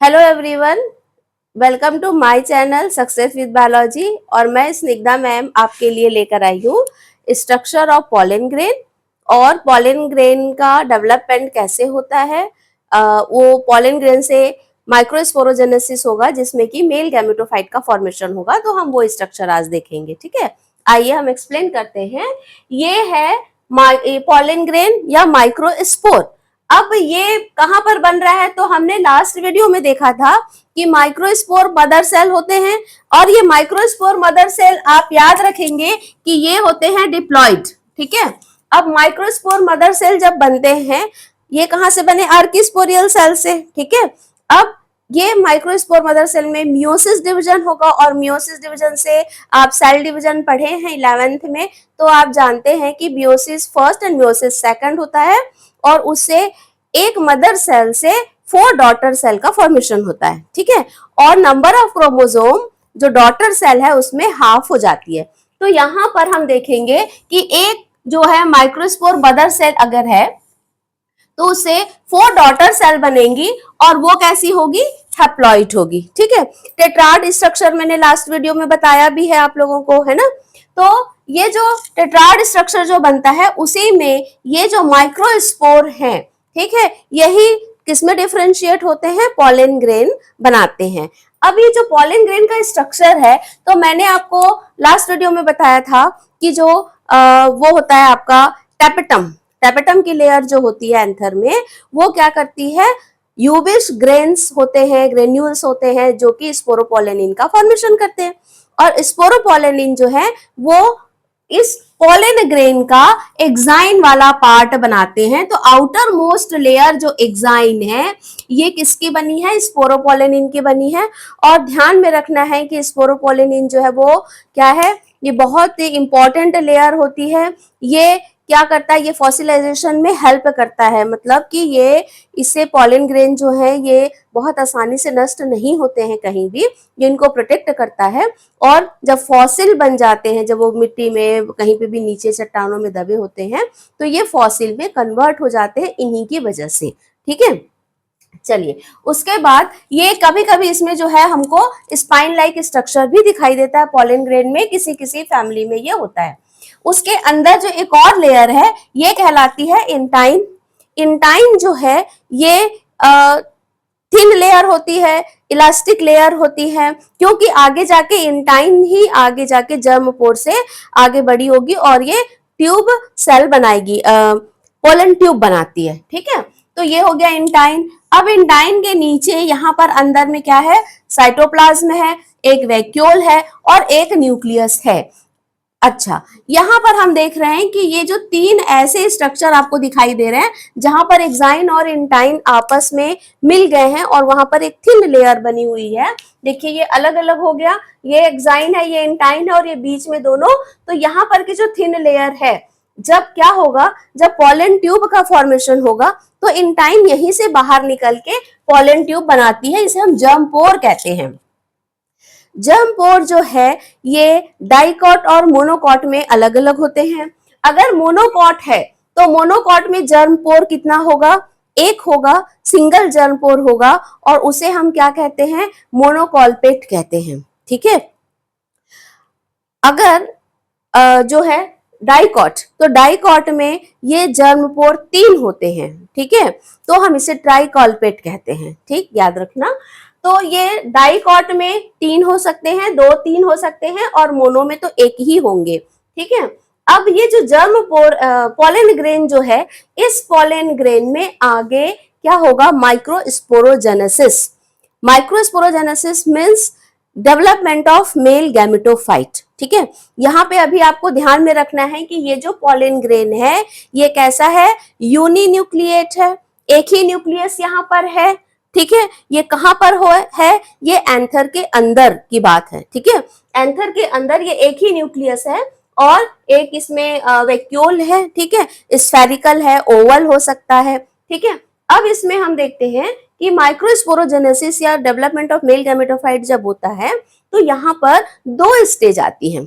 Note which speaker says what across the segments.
Speaker 1: Hello everyone, welcome to my channel success with biology. और मैं Snigdha ma'am आपके लिए लेकर आई हूँ स्ट्रक्चर ऑफ पॉलन ग्रेन और पॉलन ग्रेन का डेवलपमेंट कैसे होता है। वो पॉलन ग्रेन से माइक्रोस्पोरोजेनेसिस होगा जिसमें कि मेल गैमेटोफाइट का फॉर्मेशन होगा, तो हम वो स्ट्रक्चर आज देखेंगे। ठीक है, आइए हम एक्सप्लेन करते हैं। ये है पॉलन ग्रेन या माइक्रोस्पोर। अब ये कहां पर बन रहा है, तो हमने लास्ट वीडियो में देखा था कि माइक्रोस्पोर मदर सेल होते हैं, और ये माइक्रोस्पोर मदर सेल आप याद रखेंगे कि ये होते हैं डिप्लॉइड। ठीक है, अब माइक्रोस्पोर मदर सेल जब बनते हैं, ये कहां से बने? आर्किस्पोरियल सेल से। ठीक है, अब ये माइक्रोस्पोर मदर सेल में मियोसिस डिवीजन होगा, और मियोसिस डिवीजन से आप सेल डिवीजन पढ़े हैं 11th में, तो आप जानते हैं कि meiosis first and meiosis second होता है, और उससे एक मदर सेल से 4 डॉटर सेल का फॉर्मेशन होता है। ठीक है, और नंबर ऑफ क्रोमोसोम जो डॉटर सेल है उसमें हाफ हो जाती है। तो यहां पर हम देखेंगे कि एक जो है माइक्रोस्पोर मदर सेल अगर है तो उससे 4 डॉटर सेल बनेंगी, और वो कैसी होगी? हैप्लॉइड होगी। ठीक है, टेट्राड स्ट्रक्चर मैंने लास्ट वीडियो में बताया भी है आप लोगों को, है ना। तो ये जो टेट्राड स्ट्रक्चर जो बनता है उसी में ये जो माइक्रोस्पोर हैं, ठीक है, यही किसमें डिफरेंशिएट होते हैं? पॉलन ग्रेन बनाते हैं। अब ये जो पॉलन ग्रेन का स्ट्रक्चर है, तो मैंने आपको लास्ट वीडियो में बताया था कि जो वो होता है आपका टेपेटम। टेपेटम की लेयर जो होती है एंथर में, वो क्या करती है? यूबिश ग्रेन्स होते हैं, ग्रेन्यूल्स होते हैं, जो कि स्पोरोपोलेनिन का फॉर्मेशन करते हैं। और स्पोरोपोलेनिन जो है वो इस पोलन ग्रेन का एक्साइन वाला पार्ट बनाते हैं। तो आउटर मोस्ट लेयर जो एक्साइन है, ये किसकी बनी है? स्पोरोपोलेनिन की बनी है। और ध्यान में रखना है कि स्पोरोपोलेनिन जो है वो क्या है? ये बहुत ही इंपॉर्टेंट लेयर होती है। ये क्या करता है? ये फॉसिलाइजेशन में हेल्प करता है, मतलब कि ये इससे पॉलन ग्रेन जो है ये बहुत आसानी से नष्ट नहीं होते हैं कहीं भी, ये इनको प्रोटेक्ट करता है। और जब फॉसिल बन जाते हैं, जब वो मिट्टी में कहीं पे भी नीचे चट्टानों में दबे होते हैं, तो ये फॉसिल में कन्वर्ट हो जाते हैं इन्हीं की वजह से। ठीक है, चलिए उसके बाद ये कभी कभी इसमें जो है हमको स्पाइन लाइक स्ट्रक्चर भी दिखाई देता है पॉलन ग्रेन में, किसी किसी फैमिली में ये होता है। उसके अंदर जो एक और लेयर है ये कहलाती है इंटाइन। इंटाइन जो है ये थिन लेयर होती है, इलास्टिक लेयर होती है, क्योंकि आगे जाके इंटाइन ही आगे जाके जर्मपोर से आगे बढ़ी होगी और ये ट्यूब सेल बनाएगी, पोलन ट्यूब बनाती है। ठीक है, तो ये हो गया इंटाइन। अब इंटाइन के नीचे यहाँ पर अंदर में क्या है? साइटोप्लाज्म है, एक वैक्यूल है और एक न्यूक्लियस है। अच्छा, यहाँ पर हम देख रहे हैं कि ये जो 3 ऐसे स्ट्रक्चर आपको दिखाई दे रहे हैं जहां पर एक्साइन और इंटाइन आपस में मिल गए हैं और वहां पर एक थिन लेयर बनी हुई है। देखिए ये अलग अलग हो गया, ये एक्साइन है, ये इंटाइन है, और ये बीच में दोनों। तो यहाँ पर की जो थिन लेयर है, जब क्या होगा? जब पॉलन ट्यूब का फॉर्मेशन होगा तो इंटाइन यहीं से बाहर निकल के पॉलन ट्यूब बनाती है, इसे हम जर्मपोर कहते हैं। जर्मपोर जो है ये डाइकॉट और मोनोकॉट में अलग अलग होते हैं। अगर मोनोकॉट है तो मोनोकॉट में जर्मपोर कितना होगा? एक होगा, सिंगल जर्मपोर होगा, और उसे हम क्या कहते हैं? मोनोकॉल्पेट कहते हैं। ठीक है, अगर जो है डाइकॉट, तो डाइकॉट में ये जर्मपोर 3 होते हैं। ठीक है, तो हम इसे ट्राइकॉल्पेट कहते हैं। ठीक, याद रखना। तो ये डाइकॉट में 3 हो सकते हैं, 2-3 हो सकते हैं, और मोनो में तो एक ही होंगे। ठीक है, अब ये जो जर्मपोर पॉलन ग्रेन जो है, इस पॉलन ग्रेन में आगे क्या होगा? Microsporogenesis. Microsporogenesis means development of male gametophyte. ठीक है, यहाँ पे अभी आपको ध्यान में रखना है कि ये जो पॉलन ग्रेन है ये कैसा है? यूनिन्यूक्लिएट है, एक ही न्यूक्लियस यहाँ पर है। ठीक है, ये कहां पर है? ये एंथर के अंदर की बात है। ठीक है, एंथर के अंदर ये एक ही न्यूक्लियस है, और एक इसमें वैक्यूल है। ठीक है, स्फेरिकल है, ओवल हो सकता है। ठीक है, अब इसमें हम देखते हैं कि माइक्रोस्पोरोजेनेसिस या डेवलपमेंट ऑफ मेल गैमेटोफाइट जब होता है तो यहाँ पर 2 स्टेज आती है।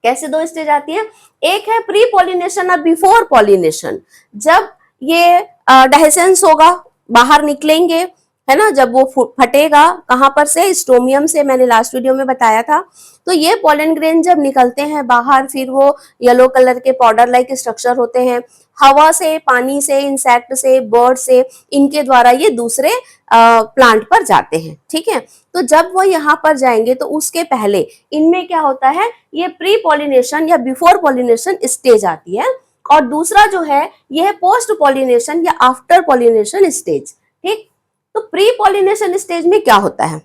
Speaker 1: कैसे 2 स्टेज आती है? एक है प्री पॉलिनेशन और बिफोर पॉलिनेशन। जब ये डेhiscence होगा, बाहर निकलेंगे, है ना, जब वो फटेगा कहाँ पर से, स्टोमियम से, मैंने लास्ट वीडियो में बताया था। तो ये पोलन ग्रेन जब निकलते हैं बाहर, फिर वो येलो कलर के पाउडर लाइक स्ट्रक्चर होते हैं। हवा से, पानी से, इंसेक्ट से, बर्ड से, इनके द्वारा ये दूसरे प्लांट पर जाते हैं। ठीक है, तो जब वो यहाँ पर जाएंगे तो उसके पहले इनमें क्या होता है, ये प्री पॉलिनेशन या बिफोर पॉलिनेशन स्टेज आती है, और दूसरा जो है ये है पोस्ट पॉलिनेशन या आफ्टर पॉलिनेशन स्टेज। ठीक, तो प्री पॉलिनेशन स्टेज में क्या होता है,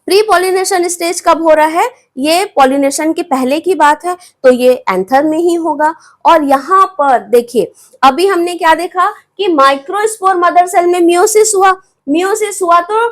Speaker 1: प्री पॉलिनेशन स्टेज कब हो रहा है, ये पॉलिनेशन के पहले की बात है, तो ये एंथर में ही होगा। और यहाँ पर देखिए, अभी हमने क्या देखा कि माइक्रोस्पोर मदर सेल में मियोसिस हुआ, मियोसिस हुआ तो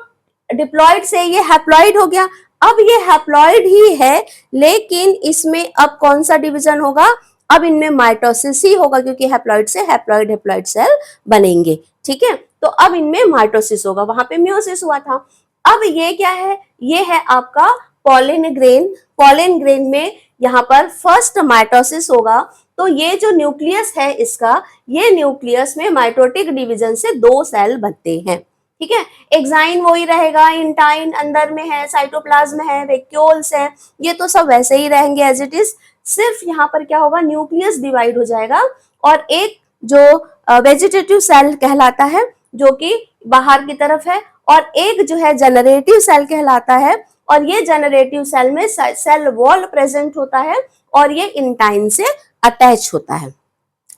Speaker 1: डिप्लॉइड से ये हैप्लॉइड हो गया। अब ये हैप्लॉइड ही है, लेकिन इसमें अब कौन सा डिवीजन होगा, अब इनमें माइटोसिस ही होगा, क्योंकि हैप्लॉइड से हैप्लॉइड हैप्लॉइड सेल बनेंगे। ठीक है, तो अब इनमें माइटोसिस होगा, वहां पे मियोसिस हुआ था। अब ये क्या है, ये है आपका पोलन ग्रेन। पोलन ग्रेन में यहाँ पर फर्स्ट माइटोसिस होगा, तो ये जो न्यूक्लियस है इसका, ये न्यूक्लियस में माइटोटिक डिवीजन से 2 सेल बनते हैं। ठीक है, एक्साइन वही रहेगा, इंटाइन अंदर में है, साइटोप्लाज्म है, वैक्यूल्स है, ये तो सब वैसे ही रहेंगे एज इट इज। सिर्फ यहाँ पर क्या होगा, न्यूक्लियस डिवाइड हो जाएगा, और एक जो वेजिटेटिव सेल कहलाता है जो कि बाहर की तरफ है, और एक जो है जनरेटिव सेल कहलाता है, और ये जनरेटिव सेल में सेल वॉल प्रेजेंट होता है, और ये इंटाइन से अटैच होता है।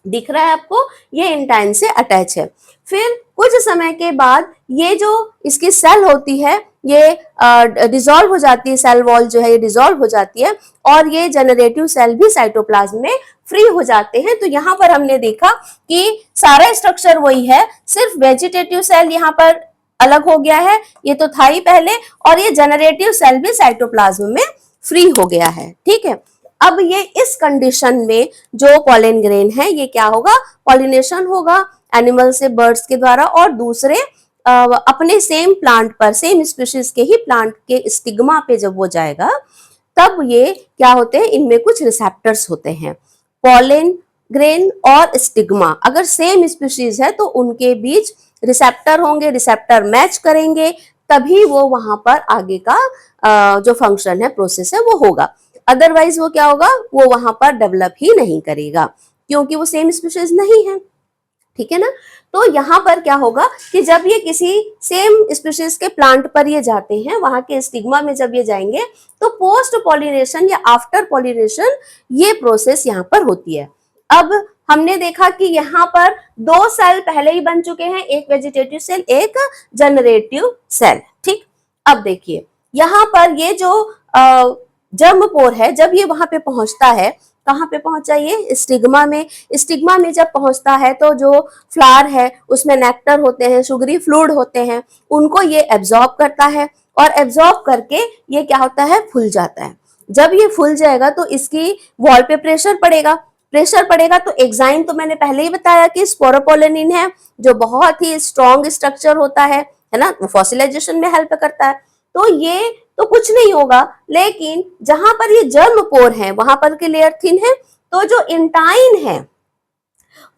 Speaker 1: दिख रहा है आपको, ये इंटाइन से अटैच है। फिर कुछ समय के बाद ये जो इसकी सेल होती है ये डिसॉल्व हो जाती है, सेल वॉल जो है ये डिसॉल्व हो जाती है, और ये जनरेटिव सेल भी साइटोप्लाज्म में फ्री हो जाते हैं। तो यहाँ पर हमने देखा कि सारा स्ट्रक्चर वही है, सिर्फ वेजिटेटिव सेल यहाँ पर अलग हो गया है, ये तो था ही पहले, और ये जनरेटिव सेल भी साइटोप्लाज्म में फ्री हो गया है। ठीक है, अब ये इस कंडीशन में जो पोलन ग्रेन है ये क्या होगा, पॉलिनेशन होगा एनिमल से, बर्ड्स के द्वारा, और दूसरे अपने सेम प्लांट पर, सेम स्पीशीज के ही प्लांट के स्टिग्मा पे जब वो जाएगा, तब ये क्या होते हैं, इनमें कुछ रिसेप्टर्स होते हैं। पोलन ग्रेन और स्टिग्मा अगर सेम स्पीशीज है तो उनके बीच रिसेप्टर होंगे, रिसेप्टर मैच करेंगे, तभी वो वहां पर आगे का जो फंक्शन है, प्रोसेस है, वो होगा। अदरवाइज वो क्या होगा, वो वहां पर डेवलप ही नहीं करेगा, क्योंकि वो सेम स्पीशीज नहीं है। ठीक है ना, तो यहाँ पर क्या होगा कि जब ये किसी सेम स्पीशीज के प्लांट पर ये जाते हैं, वहां के स्टिग्मा में जब ये जाएंगे, तो पोस्ट पॉलिनेशन या आफ्टर पॉलिनेशन ये प्रोसेस यहाँ पर होती है। अब हमने देखा कि यहाँ पर 2 सेल पहले ही बन चुके हैं, एक वेजिटेटिव सेल, एक जनरेटिव सेल। ठीक, अब देखिए यहाँ पर ये जो जर्मपोर है, जब ये वहां पे पहुंचता है, कहाँ पे पहुंचा, ये स्टिग्मा में। स्टिग्मा में जब पहुंचता है तो जो फ्लावर है उसमें नेक्टर होते हैं, शुगरी फ्लूइड होते हैं, उनको ये एब्जॉर्ब करता है, और एब्जॉर्ब करके ये क्या होता है, फूल जाता है। जब ये फूल जाएगा तो इसकी वॉल पे प्रेशर पड़ेगा, प्रेशर पड़ेगा तो एक्साइन, तो मैंने पहले ही बताया कि स्पोरोपोलेनिन है, जो बहुत ही स्ट्रॉन्ग स्ट्रक्चर होता है ना, वो फॉसिलाइजेशन में हेल्प करता है। तो ये तो कुछ नहीं होगा, लेकिन जहां पर ये जर्मपोर है वहां पर की लेयर थिन है, तो जो इंटाइन है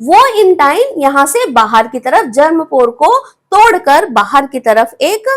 Speaker 1: वो इंटाइन यहां से बाहर की तरफ जर्मपोर को तोड़कर बाहर की तरफ एक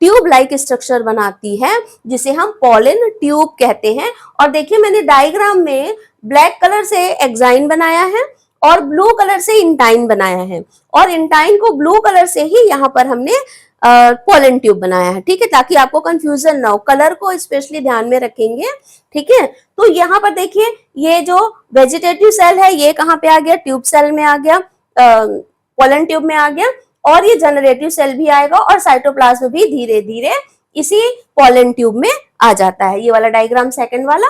Speaker 1: ट्यूब लाइक स्ट्रक्चर बनाती है, जिसे हम पोलन ट्यूब कहते हैं। और देखिए मैंने डायग्राम में ब्लैक कलर से एक्साइन बनाया है और ब्लू कलर से इंटाइन बनाया है, और इंटाइन को ब्लू कलर से ही यहाँ पर हमने पोलन ट्यूब बनाया है। ठीक है, ताकि आपको कंफ्यूजन ना हो, कलर को स्पेशली ध्यान में रखेंगे। ठीक है, तो यहाँ पर देखिए ये जो वेजिटेटिव सेल है ये कहाँ पे आ गया, ट्यूब सेल में आ गया, पोलन ट्यूब में आ गया, और ये जनरेटिव सेल भी आएगा, और साइटोप्लाज्म भी धीरे धीरे इसी पोलन ट्यूब में आ जाता है। ये वाला डायग्राम सेकंड वाला।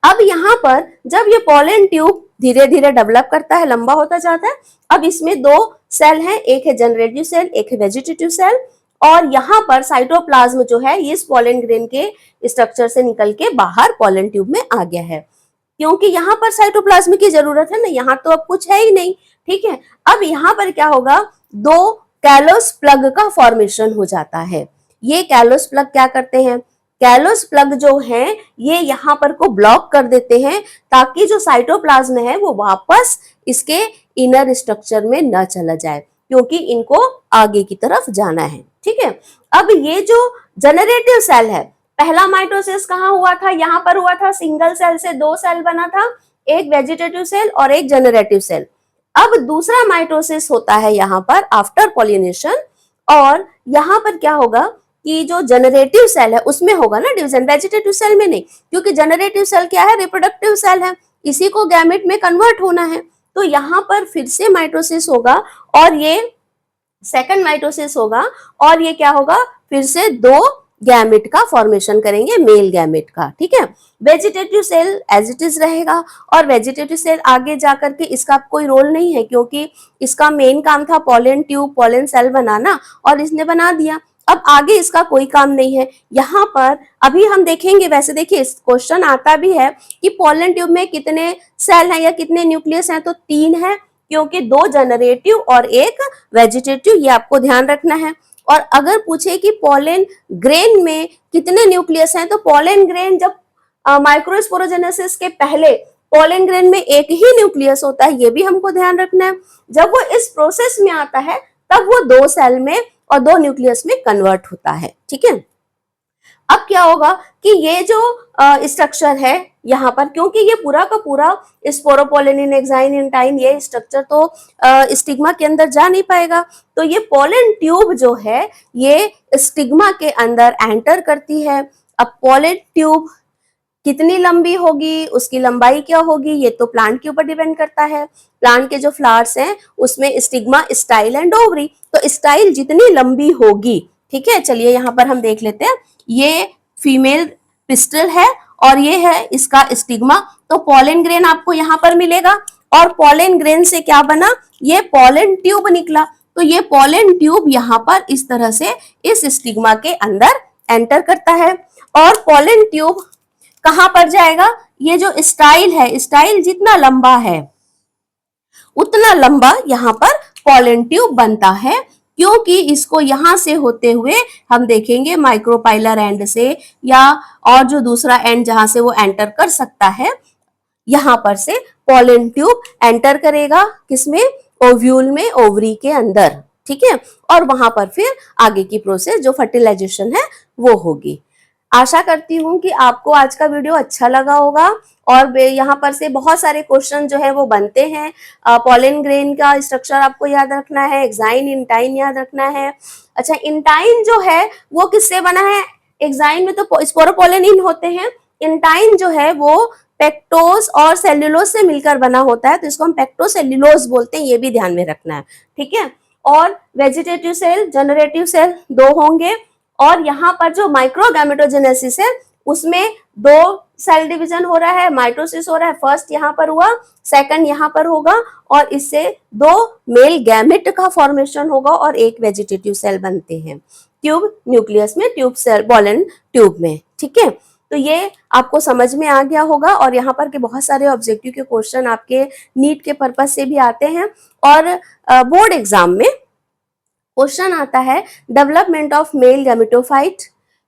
Speaker 1: अब यहाँ पर जब ये पोलन ट्यूब धीरे धीरे डेवलप करता है, लंबा होता जाता है, अब इसमें 2 सेल हैं, एक है जनरेटिव सेल, एक है वेजिटेटिव सेल, और यहाँ पर साइटोप्लाज्म जो है ये इस पोलन ग्रेन के स्ट्रक्चर से निकल के बाहर पोलन ट्यूब में आ गया है, क्योंकि यहाँ पर साइटोप्लाज्म की जरूरत है ना, यहाँ तो अब कुछ है ही नहीं। ठीक है, अब यहाँ पर क्या होगा, 2 कैलोस प्लग का फॉर्मेशन हो जाता है। ये कैलोस प्लग क्या करते हैं, कैलोस प्लग जो है ये यहाँ पर को ब्लॉक कर देते हैं, ताकि जो साइटोप्लाज्म है वो वापस इसके इनर स्ट्रक्चर में न चला जाए। क्योंकि इनको आगे की तरफ जाना है। ठीक है, अब ये जो जनरेटिव सेल है, पहला माइटोसिस कहाँ हुआ था, यहाँ पर हुआ था, सिंगल सेल से 2 सेल बना था, एक वेजिटेटिव सेल और एक जनरेटिव सेल। अब दूसरा माइटोसिस होता है यहाँ पर आफ्टर पॉलिनेशन, और यहाँ पर क्या होगा कि जो जनरेटिव सेल है उसमें होगा ना डिवीजन, वेजिटेटिव सेल में नहीं, क्योंकि जनरेटिव सेल क्या है, रिप्रोडक्टिव सेल है, इसी को गैमेट में कन्वर्ट होना है। तो यहाँ पर फिर से माइटोसिस होगा और ये सेकंड माइटोसिस होगा, और ये क्या होगा, फिर से 2 गैमेट का फॉर्मेशन करेंगे, मेल गैमेट का। ठीक है, vegetative cell as it is रहेगा, और वेजिटेटिव सेल आगे जाकर के इसका कोई रोल नहीं है, क्योंकि इसका मेन काम था पॉलन ट्यूब, पॉलन सेल बनाना, और इसने बना दिया। अब आगे इसका कोई काम नहीं है। यहाँ पर अभी हम देखेंगे, वैसे देखिए क्वेश्चन आता भी है कि पॉलन ट्यूब में कितने सेल हैं या कितने न्यूक्लियस हैं, तो 3 है, क्योंकि 2 जनरेटिव और 1 वेजिटेटिव, ये आपको ध्यान रखना है। और अगर पूछे कि पॉलन ग्रेन में कितने न्यूक्लियस हैं, तो पॉलन ग्रेन जब माइक्रोस्पोरोजेनेसिस के पहले पॉलन ग्रेन में 1 ही न्यूक्लियस होता है, ये भी हमको ध्यान रखना है। जब वो इस प्रोसेस में आता है तब वो 2 सेल में और 2 न्यूक्लियस में कन्वर्ट होता है। ठीक है, अब क्या होगा कि ये जो स्ट्रक्चर है यहाँ पर, क्योंकि ये पूरा का पूरा स्पोरोपोलिन, एक्साइन, इंटाइन, ये स्ट्रक्चर तो स्टिग्मा के अंदर जा नहीं पाएगा, तो ये पोलन ट्यूब जो है ये स्टिग्मा के अंदर एंटर करती है। अब पोलन ट्यूब कितनी लंबी होगी, उसकी लंबाई क्या होगी, ये तो प्लांट के ऊपर डिपेंड करता है। प्लांट के जो फ्लावर्स हैं उसमें स्टिग्मा, स्टाइल एंड ओवरी, तो स्टाइल जितनी लंबी होगी। ठीक है, चलिए यहाँ पर हम देख लेते हैं, ये फीमेल पिस्टल है और ये है इसका स्टिग्मा। तो पॉलन ग्रेन आपको यहाँ पर मिलेगा, और पॉलन ग्रेन से क्या बना, ये पॉलन ट्यूब निकला। तो ये पॉलन ट्यूब यहाँ पर इस तरह से इस स्टिग्मा के अंदर एंटर करता है, और पॉलन ट्यूब कहां पर जाएगा, ये जो स्टाइल है, स्टाइल जितना लंबा है उतना लंबा यहाँ पर पॉलन ट्यूब बनता है, क्योंकि इसको यहां से होते हुए हम देखेंगे माइक्रोपाइलर एंड से, या और जो दूसरा एंड जहां से वो एंटर कर सकता है, यहां पर से पॉलन ट्यूब एंटर करेगा किसमें, ओव्यूल में, ओवरी के अंदर। ठीक है, और वहां पर फिर आगे की प्रोसेस जो फर्टिलाइजेशन है वो होगी। आशा करती हूँ कि आपको आज का वीडियो अच्छा लगा होगा, और यहाँ पर से बहुत सारे क्वेश्चन जो है वो बनते हैं। पॉलन ग्रेन का स्ट्रक्चर आपको याद रखना है, एक्साइन, इंटाइन याद रखना है। अच्छा, इंटाइन जो है वो किससे बना है, एक्साइन में तो स्पोरोपोलिन होते हैं, इंटाइन जो है वो पेक्टोस और सेल्यूलोज से मिलकर बना होता है, तो इसको हम पेक्टोसेल्यूलोज बोलते हैं, ये भी ध्यान में रखना है। ठीक है, और वेजिटेटिव सेल, जनरेटिव सेल 2 होंगे, और यहाँ पर जो माइक्रोगैमेटोजेनेसिस है उसमें 2 सेल डिवीजन हो रहा है, माइटोसिस हो रहा है, फर्स्ट यहाँ पर हुआ, सेकंड यहाँ पर होगा, और इससे 2 मेल गैमेट का फॉर्मेशन होगा और 1 वेजिटेटिव सेल बनते हैं ट्यूब न्यूक्लियस में, ट्यूब सेल, पॉलन ट्यूब में। ठीक है, तो ये आपको समझ में आ गया होगा, और यहाँ पर के बहुत सारे ऑब्जेक्टिव के क्वेश्चन आपके नीट के पर्पज से भी आते हैं, और बोर्ड एग्जाम में क्वेश्चन आता है डेवलपमेंट ऑफ मेल गैमेटोफाइट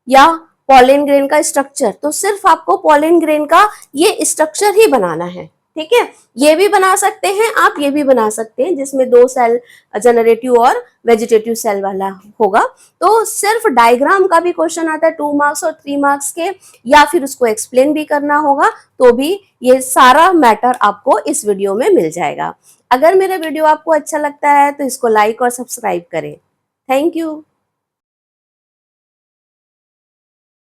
Speaker 1: या पॉलन ग्रेन का स्ट्रक्चर, तो सिर्फ आपको पॉलन ग्रेन का ये स्ट्रक्चर ही बनाना है। ठीक है, ये भी बना सकते हैं आप, ये भी बना सकते हैं जिसमें 2 सेल जनरेटिव और वेजिटेटिव सेल वाला होगा। तो सिर्फ डायग्राम का भी क्वेश्चन आता है 2 मार्क्स और 3 मार्क्स के, या फिर उसको एक्सप्लेन भी करना होगा, तो भी ये सारा मैटर आपको इस वीडियो में मिल जाएगा। अगर मेरा वीडियो आपको अच्छा लगता है तो इसको लाइक और सब्सक्राइब करें। Thank you.